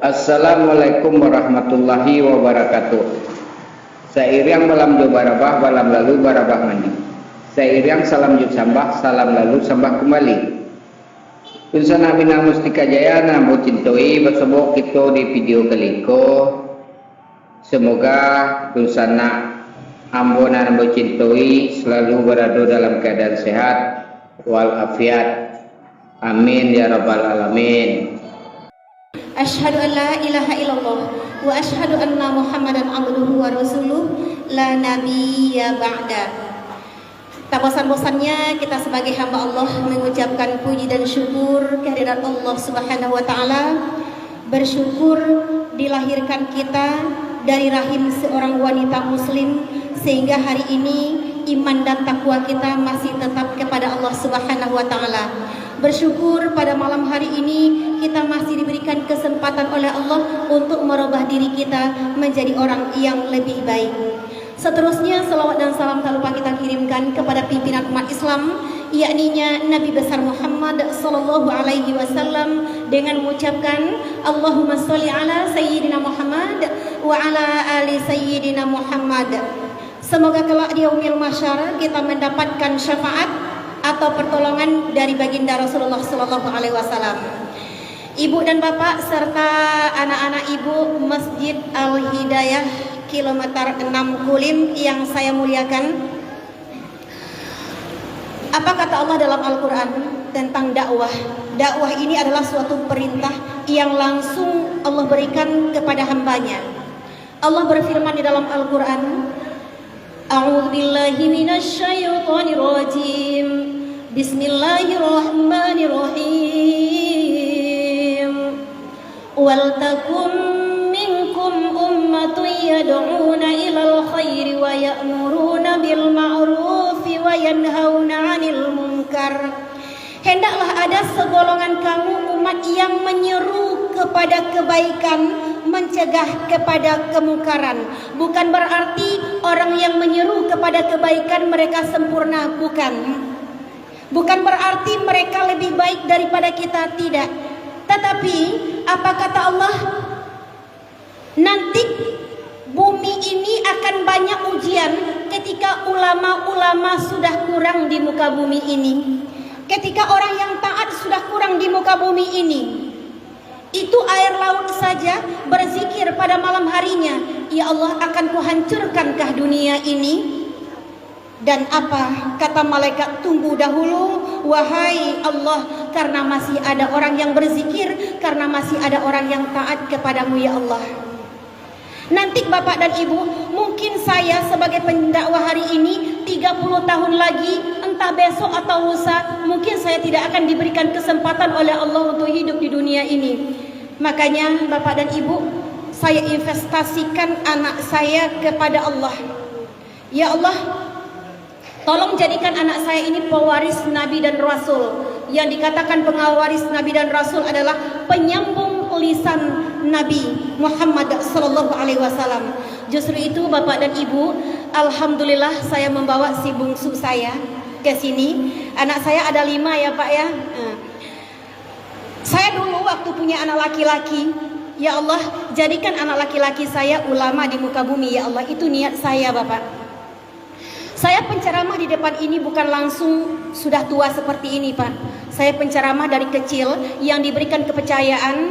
Assalamualaikum warahmatullahi wabarakatuh. Sairiang malam jo barabah, balam lalu barabah mandi. Sairiang salam jut sambah, salam lalu sambah kembali. Kunsana bina mustika jaya namo cintoi bersebok kita di video keliko. Semoga kunsana ambona namo cintoi selalu berada dalam keadaan sehat walafiat. Amin ya rabbal alamin. Asyhadu an la ilaha illallah wa asyhadu anna Muhammadan abduhu wa rasuluh la nabiyya ba'da. Tak bosan-bosannya kita sebagai hamba Allah mengucapkan puji dan syukur kehadirat Allah Subhanahu wa taala. Bersyukur dilahirkan kita dari rahim seorang wanita muslim sehingga hari ini iman dan takwa kita masih tetap kepada Allah Subhanahu wa taala. Bersyukur pada malam hari ini kita masih diberikan kesempatan oleh Allah untuk merubah diri kita menjadi orang yang lebih baik. Seterusnya salawat dan salam tak lupa kita kirimkan kepada pimpinan umat Islam, yakninya Nabi besar Muhammad sallallahu alaihi wasallam dengan mengucapkan Allahumma sholli ala sayyidina Muhammad wa ala ali sayyidina Muhammad. Semoga kelak di yaumil mahsyar kita mendapatkan syafaat atau pertolongan dari baginda Rasulullah sallallahu alaihi wasallam. Ibu dan bapak serta anak-anak ibu Masjid Al-Hidayah kilometer 6 Kulim yang saya muliakan. Apa kata Allah dalam Al-Quran tentang dakwah? Dakwah ini adalah suatu perintah yang langsung Allah berikan kepada hambanya. Allah berfirman di dalam Al-Quran, A'udzu billahi minasy syaithanir rajim. Bismillahirrahmanirrahim. Wal takum minkum ummatun yad'una ilal khairi wa ya'muruna bil ma'rufi wa yanhauna 'anil munkar. Hendaklah ada segolongan kamu umat yang menyeru kepada kebaikan, mencegah kepada kemungkaran. Bukan berarti orang yang menyeru kepada kebaikan mereka sempurna, bukan. Bukan berarti mereka lebih baik daripada kita, tidak. Tetapi apa kata Allah? Nanti bumi ini akan banyak ujian ketika ulama-ulama sudah kurang di muka bumi ini. Ketika orang yang taat sudah kurang di muka bumi ini. Itu air laut saja berzikir pada malam harinya, ya Allah, akan kuhancurkankah dunia ini? Dan apa kata malaikat? Tunggu dahulu wahai Allah, karena masih ada orang yang berzikir, karena masih ada orang yang taat kepadamu ya Allah. Nanti bapak dan ibu, mungkin saya sebagai pendakwah hari ini 30 tahun lagi, entah besok atau lusa, mungkin saya tidak akan diberikan kesempatan oleh Allah untuk hidup di dunia ini. Makanya bapak dan ibu, saya investasikan anak saya kepada Allah. Ya Allah, tolong jadikan anak saya ini pewaris Nabi dan Rasul. Yang dikatakan pewaris Nabi dan Rasul adalah penyambung lisan Nabi Muhammad sallallahu alaihi wasallam. Justru itu bapak dan ibu, alhamdulillah saya membawa si bungsu saya ke sini. Anak saya ada 5 ya pak ya. Saya dulu waktu punya anak laki-laki, ya Allah, jadikan anak laki-laki saya ulama di muka bumi ya Allah. Itu niat saya bapak. Saya penceramah di depan ini bukan langsung sudah tua seperti ini pak. Saya penceramah dari kecil yang diberikan kepercayaan,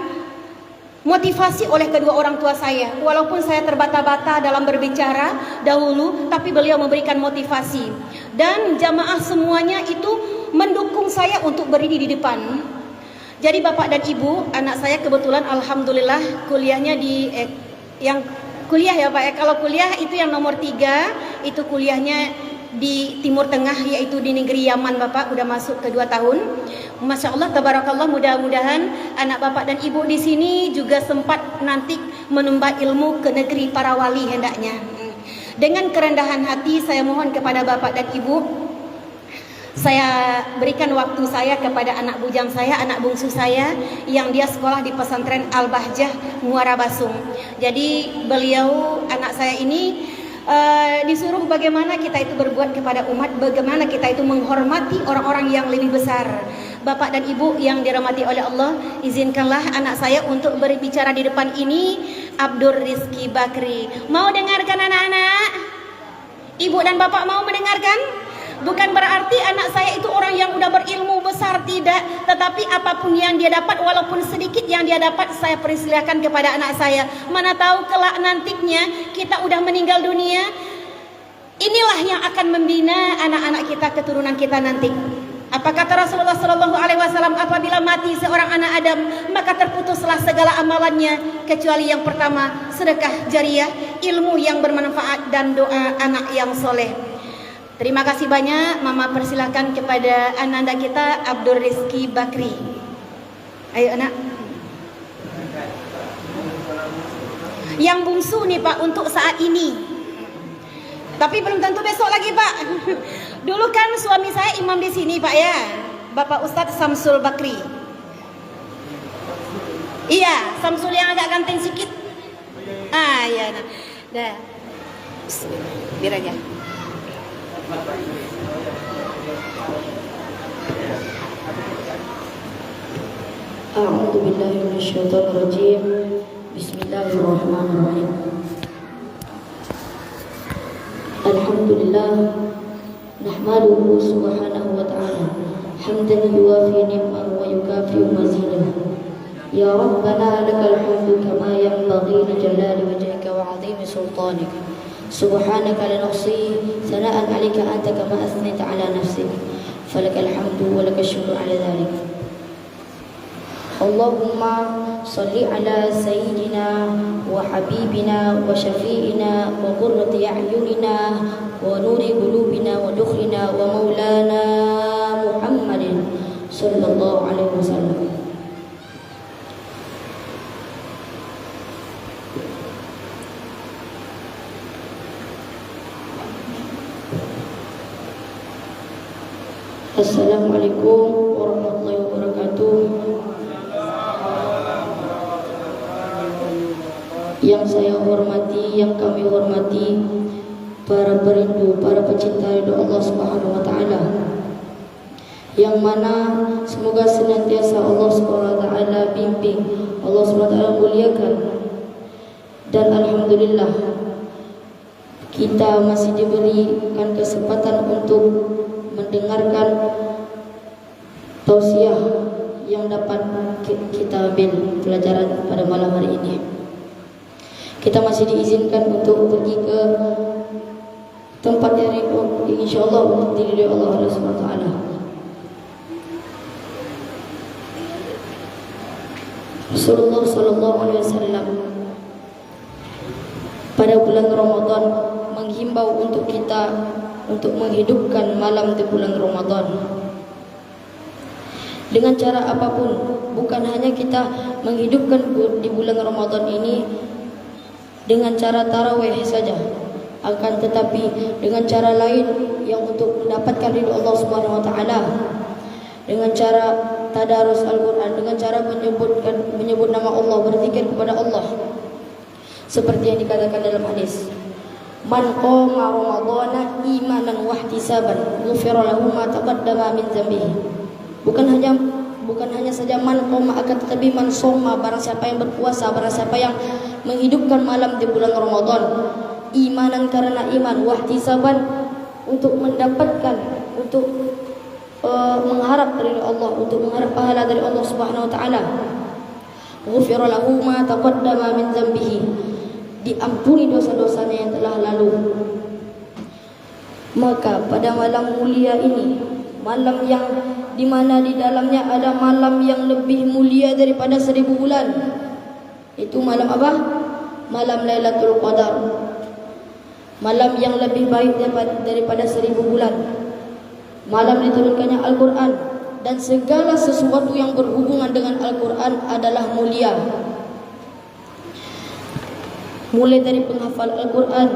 motivasi oleh kedua orang tua saya. Walaupun saya terbata-bata dalam berbicara dahulu, tapi beliau memberikan motivasi. Dan jamaah semuanya itu mendukung saya untuk berdiri di depan. Jadi bapak dan ibu, anak saya kebetulan alhamdulillah kuliahnya di yang kuliah ya pak ya. Kalau kuliah itu yang nomor 3, itu kuliahnya di Timur Tengah, yaitu di negeri Yaman bapak. Udah masuk ke 2 tahun. Masya Allah, tabarakallah, mudah-mudahan anak bapak dan ibu di sini juga sempat nanti menimba ilmu ke negeri para wali hendaknya. Dengan kerendahan hati saya mohon kepada bapak dan ibu, saya berikan waktu saya kepada anak bujang saya, anak bungsu saya yang dia sekolah di pesantren Al-Bahjah Muara Basung. Jadi beliau, anak saya ini disuruh bagaimana kita itu berbuat kepada umat, bagaimana kita itu menghormati orang-orang yang lebih besar, Bapak dan Ibu yang dirahmati oleh Allah, izinkanlah anak saya untuk berbicara di depan ini, Abdur Rizki Bakri. Mau dengarkan anak-anak? Ibu dan Bapak mau mendengarkan? Bukan berarti anak saya itu orang yang udah berilmu besar, tidak. Tetapi apapun yang dia dapat, walaupun sedikit yang dia dapat, saya persilakan kepada anak saya. Mana tahu kelak nantinya kita udah meninggal dunia, inilah yang akan membina anak-anak kita, keturunan kita nanti. Apa kata Rasulullah Sallallahu Alaihi Wasallam? Apabila mati seorang anak Adam, maka terputuslah segala amalannya kecuali yang pertama, sedekah jariah, ilmu yang bermanfaat, dan doa anak yang soleh. Terima kasih banyak. Mama persilakan kepada ananda kita, Abdur Rizki Bakri. Ayo anak. Yang bungsu nih Pak untuk saat ini. Tapi belum tentu besok lagi Pak. Dulu kan suami saya imam di sini Pak ya, Bapak Ustadz Samsul Bakri. Iya, Samsul yang agak ganteng sedikit. Ah iya, nah, dah. Biar aja. A'udzu billahi minasyaitonir rajim. Bismillahirrahmanirrahim. Alhamdulillah nahmaduhu subhanahu wa ta'ala hamdan yuwafi ni'mahu wa yukafi'u mazidahu. Ya Rabbana lakal hamdu kama yanbaghi li jalali wajhika wa 'azimi sultanika. Subhanaka la nuhsi thana'an 'alaika anta kama athnayta 'ala nafsik. Falakal hamdu wa lakal syukru 'ala dhalik. Allahumma salli ala sayyidina wa habibina wa syafi'ina wa qurrati a'yunina wa nuri qulubina wa dukhrina wa maulana Muhammadin sallallahu alaihi wasallam. Assalamualaikum warahmatullahi wabarakatuh. Yang saya hormati, yang kami hormati, para perindu, para pecinta ridho Allah Subhanahu wa taala. Yang mana semoga senantiasa Allah Subhanahu wa taala bimbing, Allah Subhanahu wa taala muliakan. Dan alhamdulillah kita masih diberikan kesempatan untuk mendengarkan tausiah yang dapat kita ambil pelajaran pada malam hari ini. Kita masih diizinkan untuk pergi ke tempat yang insyaallah untuk diridhoi Allah Subhanahu wa taala. Rasulullah sallallahu alaihi wasallam pada bulan Ramadan menghimbau untuk kita untuk menghidupkan malam di bulan Ramadan. Dengan cara apapun, bukan hanya kita menghidupkan di bulan Ramadan ini dengan cara tarawih saja, akan tetapi dengan cara lain yang untuk mendapatkan ridho Allah Subhanahu wa taala, dengan cara tadarus Al-Qur'an, dengan cara menyebut nama Allah, berzikir kepada Allah. Seperti yang dikatakan dalam hadis, man qama ramadhana imanan wa ihtisaban ghufira lahu ma taqaddama min dhanbihi. Bukan hanya saja man qama, akan tetapi man soma, barang siapa yang berpuasa, barang siapa yang menghidupkan malam di bulan Ramadan, imanan karena iman, wahtisaban untuk mendapatkan, untuk mengharap dari Allah, untuk mengharap pahala dari Allah Subhanahu wa taala. Ghufira lahu ma taqaddama min dhanbihi, diampuni dosa-dosanya yang telah lalu. Maka pada malam mulia ini, malam yang dimana di dalamnya ada malam yang lebih mulia daripada 1000 bulan. Itu malam apa? Malam Lailatul Qadar. Malam yang lebih baik daripada 1000 bulan. Malam diturunkannya Al-Quran, dan segala sesuatu yang berhubungan dengan Al-Quran adalah mulia. Mulai dari penghafal Al-Quran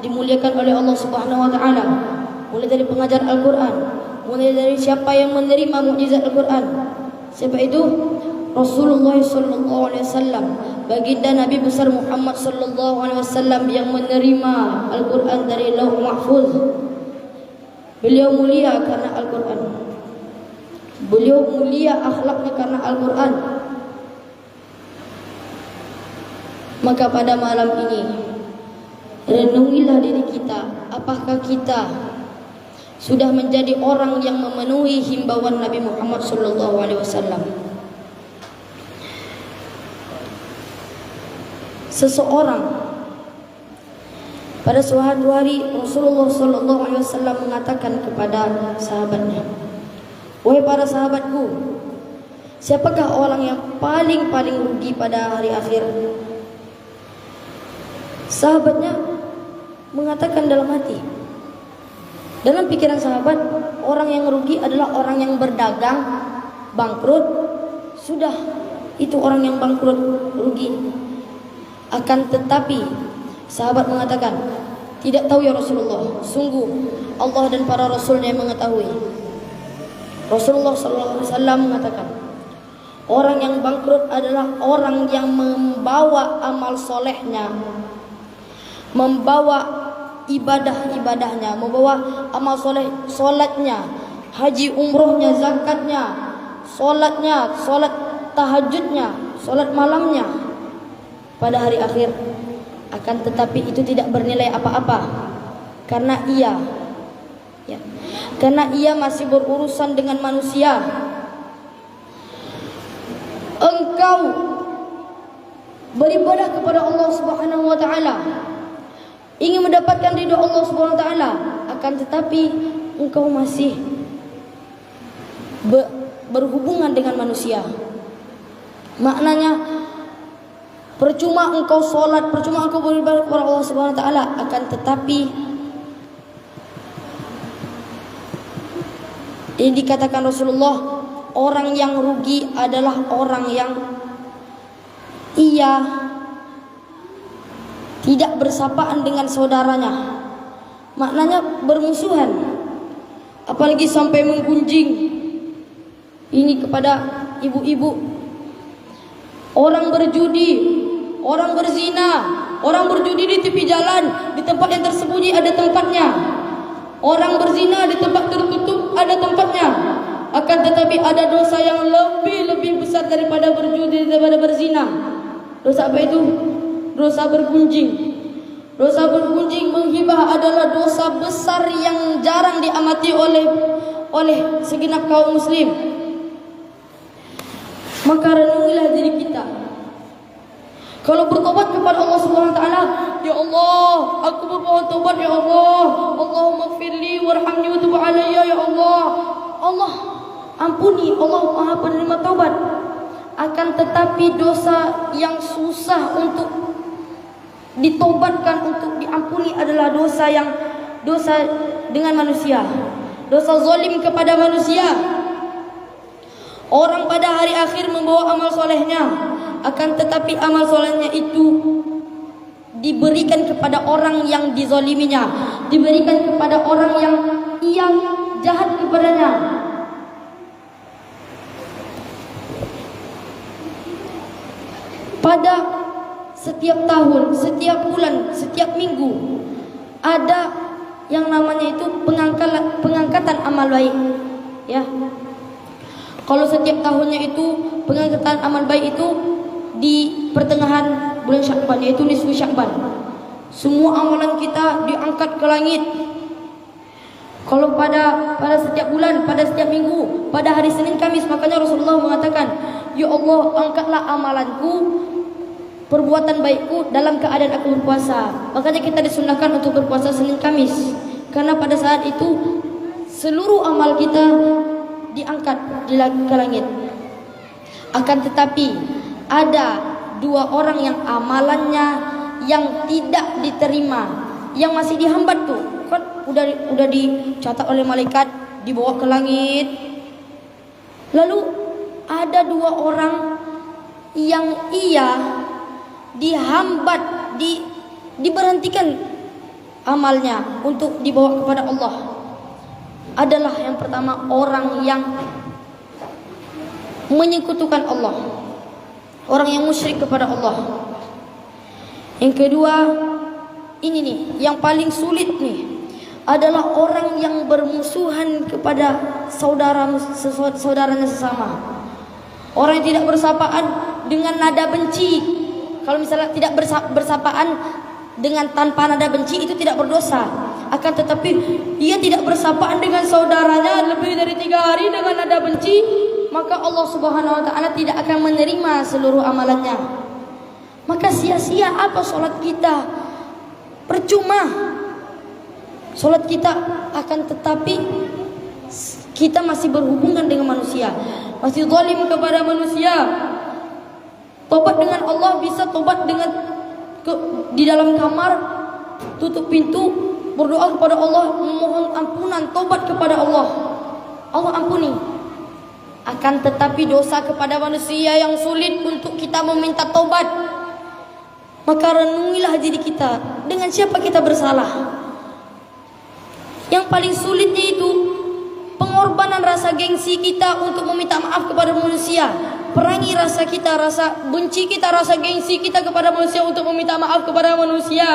dimuliakan oleh Allah Subhanahu wa taala, mulai dari pengajar Al-Quran, mulai dari siapa yang menerima mukjizat Al-Quran. Siapa itu? Rasulullah sallallahu alaihi wasallam, baginda Nabi besar Muhammad sallallahu alaihi wasallam yang menerima Al-Quran dari Lauh Mahfuz. Beliau mulia karena Al-Quran. Beliau mulia akhlaknya karena Al-Quran. Maka pada malam ini renungilah diri kita, apakah kita sudah menjadi orang yang memenuhi himbauan Nabi Muhammad SAW. Seseorang pada suatu hari Rasulullah SAW mengatakan kepada sahabatnya, "Wahai para sahabatku, siapakah orang yang paling rugi pada hari akhir?" Sahabatnya mengatakan dalam hati, dalam pikiran sahabat, orang yang rugi adalah orang yang berdagang, bangkrut. Sudah, itu orang yang bangkrut, rugi. Akan tetapi sahabat mengatakan, "Tidak tahu ya Rasulullah, sungguh Allah dan para Rasulnya yang mengetahui." Rasulullah SAW mengatakan, orang yang bangkrut adalah orang yang membawa amal solehnya, membawa ibadah-ibadahnya, membawa amal soleh, solatnya, haji umrohnya, zakatnya, solatnya, solat tahajudnya, solat malamnya pada hari akhir. Akan tetapi itu tidak bernilai apa-apa karena ia masih berurusan dengan manusia. Engkau beribadah kepada Allah Subhanahu wa taala, ingin mendapatkan ridha Allah Subhanahu wa taala, akan tetapi engkau masih berhubungan dengan manusia. Maknanya percuma engkau sholat, percuma engkau beribadah kepada Allah Subhanahu wa taala, akan tetapi ini dikatakan Rasulullah, orang yang rugi adalah orang yang ia tidak bersapaan dengan saudaranya. Maknanya bermusuhan, apalagi sampai menggunjing ini kepada ibu-ibu. Orang berjudi, orang berzina, orang berjudi di tepi jalan, di tempat yang tersembunyi ada tempatnya. Orang berzina di tempat tertutup ada tempatnya. Akan tetapi ada dosa yang lebih besar daripada berjudi, daripada berzina. Dosa apa itu? Dosa bergunjing. Dosa bergunjing, menghibah adalah dosa besar yang jarang diamati oleh segenap kaum muslim. Maka renungilah diri kita. Kalau bertobat kepada Allah Subhanahu wa taala, ya Allah, aku bermohon tobat ya Allah. Allahumma ighfirli warhamni wa tub alayya ya Allah. Allah ampuni, Allah Maha penerima taubat. Akan tetapi dosa yang susah untuk ditobatkan, untuk diampuni adalah dosa dengan manusia. Dosa zalim kepada manusia. Orang pada hari akhir membawa amal solehnya, akan tetapi amal solehnya itu diberikan kepada orang yang dizaliminya, diberikan kepada orang yang jahat kepadanya. Pada setiap tahun, setiap bulan, setiap minggu ada yang namanya itu pengangkatan amal baik, ya. Kalau setiap tahunnya itu pengangkatan amal baik itu di pertengahan bulan Syakban, yaitu nisfu Syakban. Semua amalan kita diangkat ke langit. Kalau pada setiap bulan, pada setiap minggu, pada hari Senin Kamis, makanya Rasulullah mengatakan, "Ya Allah, angkatlah amalanku, perbuatan baikku dalam keadaan aku berpuasa." Makanya kita disunahkan untuk berpuasa Senin Kamis, karena pada saat itu seluruh amal kita diangkat ke langit. Akan tetapi ada dua orang yang amalannya yang tidak diterima, yang masih dihambat tuh, kan udah dicatat oleh malaikat, dibawa ke langit. Lalu ada dua orang yang ia dihambat, diberhentikan amalnya untuk dibawa kepada Allah. Adalah yang pertama orang yang menyekutukan Allah, orang yang musyrik kepada Allah. Yang kedua, ini nih yang paling sulit nih, adalah orang yang bermusuhan kepada saudaranya sesama. Orang yang tidak bersapaan dengan nada benci. Kalau misalnya tidak bersapaan dengan tanpa nada benci, itu tidak berdosa. Akan tetapi ia tidak bersapaan dengan saudaranya lebih dari 3 hari dengan nada benci, maka Allah Subhanahu wa taala tidak akan menerima seluruh amalannya. Maka sia-sia apa solat kita? Percuma. Solat kita akan tetapi kita masih berhubungan dengan manusia, masih zalim kepada manusia. Tobat dengan Allah bisa tobat dengan di dalam kamar, tutup pintu, berdoa kepada Allah, memohon ampunan, tobat kepada Allah. Allah ampuni. Akan tetapi dosa kepada manusia yang sulit untuk kita meminta tobat. Maka renungilah diri kita, dengan siapa kita bersalah. Yang paling sulitnya itu pengorbanan rasa gengsi kita untuk meminta maaf kepada manusia. Perangi rasa kita, rasa benci kita, rasa gengsi kita kepada manusia untuk meminta maaf kepada manusia.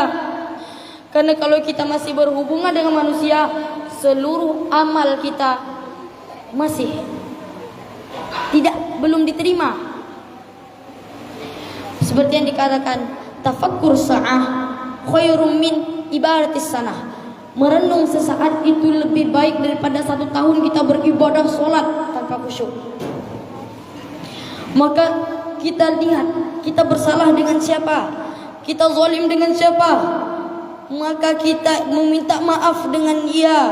Karena kalau kita masih berhubungan dengan manusia, seluruh amal kita masih belum diterima. Seperti yang dikatakan, tafakkur sa'ah khairum min ibadatis sanah. Merenung sesaat itu lebih baik daripada 1 tahun kita beribadah solat tanpa khusyuk. Maka kita lihat, kita bersalah dengan siapa, kita zalim dengan siapa, maka kita meminta maaf dengan dia.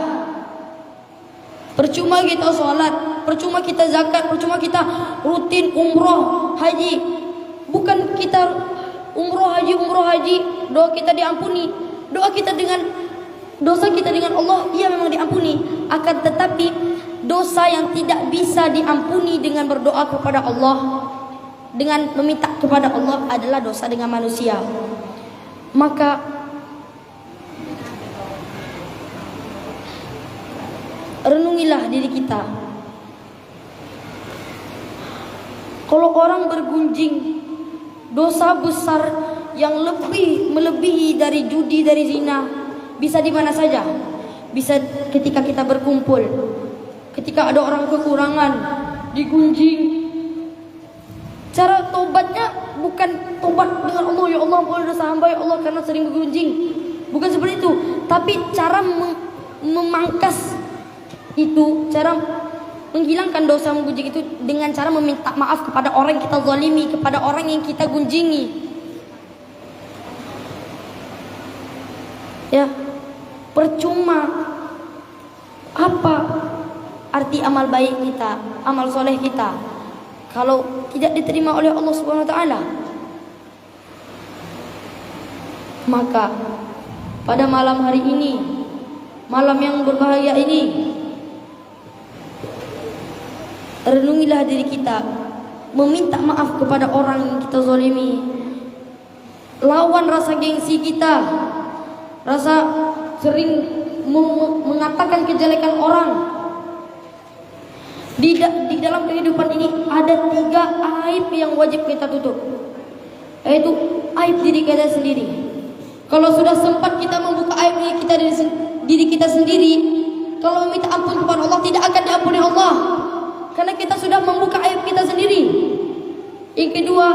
Percuma kita solat, percuma kita zakat, percuma kita rutin umroh haji. Bukan kita umroh haji, doa kita diampuni. Dosa kita dengan Allah, ia memang diampuni. Akan tetapi dosa yang tidak bisa diampuni dengan berdoa kepada Allah, dengan meminta kepada Allah, adalah dosa dengan manusia. Maka renungilah diri kita. Kalau orang bergunjing dosa besar yang melebihi dari judi, dari zina, bisa di mana saja. Bisa ketika kita berkumpul, ketika ada orang kekurangan, digunjing. Cara tobatnya bukan tobat dengan Allah, ya Allah ampuni dosa hamba ya Allah karena sering bergunjing. Bukan seperti itu. Tapi cara memangkas itu, cara menghilangkan dosa menggunjing itu dengan cara meminta maaf kepada orang yang kita zalimi, kepada orang yang kita gunjingi. Ya, percuma apa arti amal baik kita, amal soleh kita, kalau tidak diterima oleh Allah Subhanahu wa taala. Maka pada malam hari ini, malam yang berbahagia ini, renungilah diri kita, meminta maaf kepada orang yang kita zalimi. Lawan rasa gengsi kita, rasa sering mengatakan kejelekan orang. Di dalam kehidupan ini ada 3 aib yang wajib kita tutup, yaitu aib diri kita sendiri. Kalau sudah sempat kita membuka aib diri kita sendiri, kalau meminta ampun kepada Allah tidak akan diampuni Allah, karena kita sudah membuka aib kita sendiri. Yang kedua,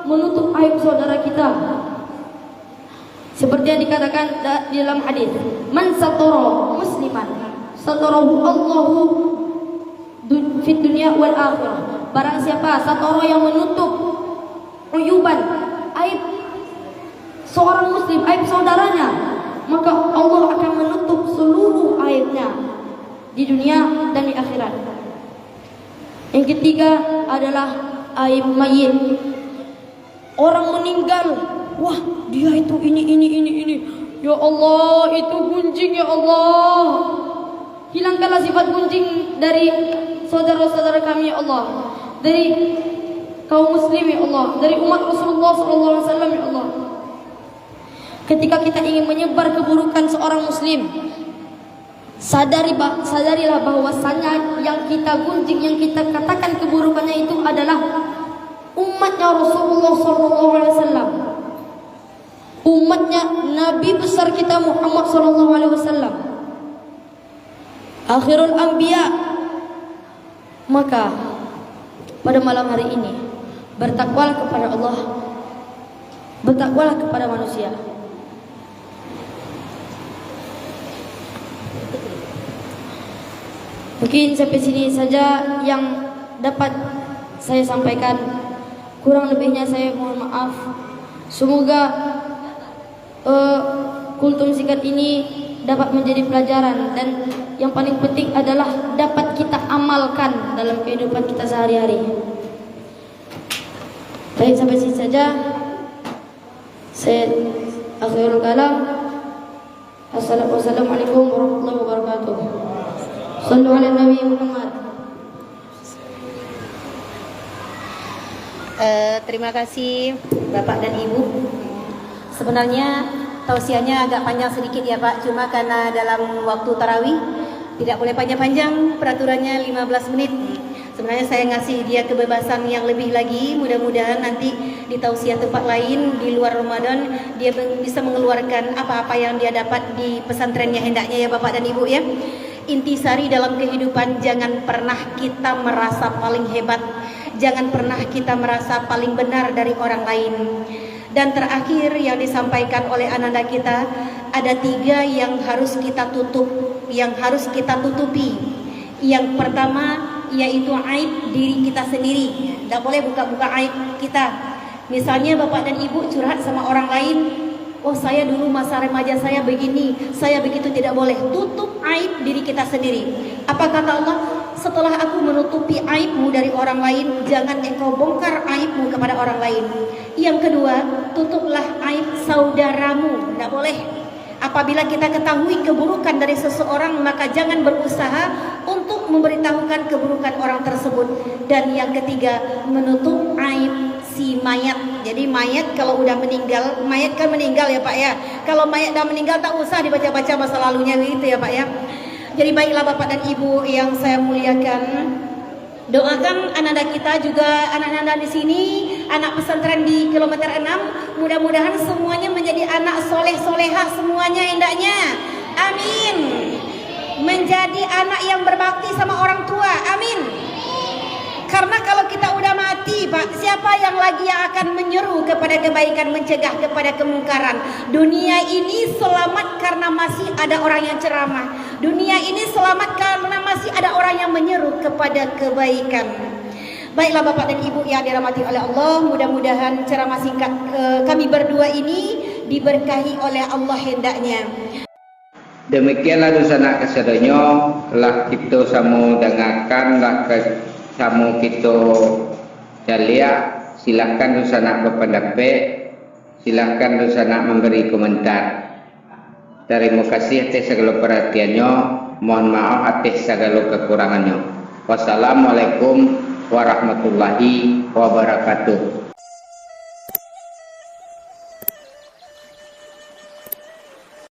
menutup aib saudara kita. Seperti yang dikatakan di dalam hadis, man satara musliman satarahu Allahu fid dunya wal akhirah. Barang siapa satara yang menutup uyuban, aib seorang muslim, aib saudaranya, maka Allah akan menutup seluruh aibnya di dunia dan di akhirat. Yang ketiga adalah aib mayit. Orang meninggal, wah dia itu ini. Ya Allah, itu gunjing ya Allah. Hilangkanlah sifat gunjing dari saudara-saudara kami ya Allah, dari kaum muslim ya Allah, dari umat Rasulullah SAW ya Allah. Ketika kita ingin menyebar keburukan seorang muslim, sadarilah bahwasanya yang kita gunjing, yang kita katakan keburukannya itu adalah umatnya Rasulullah SAW, umatnya Nabi besar kita Muhammad SAW. akhirul anbiya. Maka pada malam hari ini bertakwalah kepada Allah, bertakwalah kepada manusia. Mungkin sampai sini saja yang dapat saya sampaikan. Kurang lebihnya saya mohon maaf. Semoga kultum sikat ini dapat menjadi pelajaran, dan yang paling penting adalah dapat kita amalkan dalam kehidupan kita sehari-hari. Baik, sampai sini saja. Saya akhirul kalam. Assalamualaikum warahmatullahi wabarakatuh. Sallu ala Nabi Muhammad. Terima kasih Bapak dan Ibu. Sebenarnya tausiahnya agak panjang sedikit ya Pak, cuma karena dalam waktu tarawih tidak boleh panjang-panjang, peraturannya 15 menit. Sebenarnya saya ngasih dia kebebasan yang lebih lagi. Mudah-mudahan nanti di tausiah tempat lain di luar Ramadan dia bisa mengeluarkan apa-apa yang dia dapat di pesantrennya hendaknya ya Bapak dan Ibu ya. Intisari dalam kehidupan, jangan pernah kita merasa paling hebat, jangan pernah kita merasa paling benar dari orang lain. Dan terakhir yang disampaikan oleh ananda kita, ada 3 yang harus kita tutup, yang harus kita tutupi. Yang pertama yaitu aib diri kita sendiri. Tidak boleh buka-buka aib kita. Misalnya Bapak dan Ibu curhat sama orang lain, oh saya dulu masa remaja saya begini, saya begitu, tidak boleh. Tutup aib diri kita sendiri. Apa kata Allah? Setelah aku menutupi aibmu dari orang lain, jangan engkau bongkar aibmu kepada orang lain. Yang kedua, tutuplah aib saudaramu. Tidak boleh. Apabila kita ketahui keburukan dari seseorang, maka jangan berusaha untuk memberitahukan keburukan orang tersebut. Dan yang ketiga, menutup aib si mayat. Jadi mayat kalau udah meninggal, mayat kan meninggal ya Pak ya. Kalau mayat udah meninggal tak usah dibaca-baca masa lalunya gitu ya Pak ya. Jadi baiklah Bapak dan Ibu yang saya muliakan, doakan anak-anak kita juga, anak-anak di sini, anak pesantren di kilometer 6, mudah-mudahan semuanya menjadi anak soleh-solehah semuanya hendaknya. Amin. Menjadi anak yang berbakti sama orang tua. Amin. Karena kalau kita udah mati Pak, siapa yang lagi yang akan menyeru kepada kebaikan, mencegah kepada kemungkaran? Dunia ini selamat karena masih ada orang yang ceramah. Dunia ini selamat karena masih ada orang yang menyeru kepada kebaikan. Baiklah Bapak dan Ibu yang dirahmati oleh Allah, mudah-mudahan ceramah singkat kami berdua ini diberkahi oleh Allah hendaknya. Demikianlah dosana kesedonyo lah kita samu dengarkan lah samu kita jalia. Silahkan dosana berpendapat, silahkan dosana memberi komentar. Terima kasih atas segala perhatiannya. Mohon maaf atas segala kekurangannya. Wassalamualaikum warahmatullahi wabarakatuh.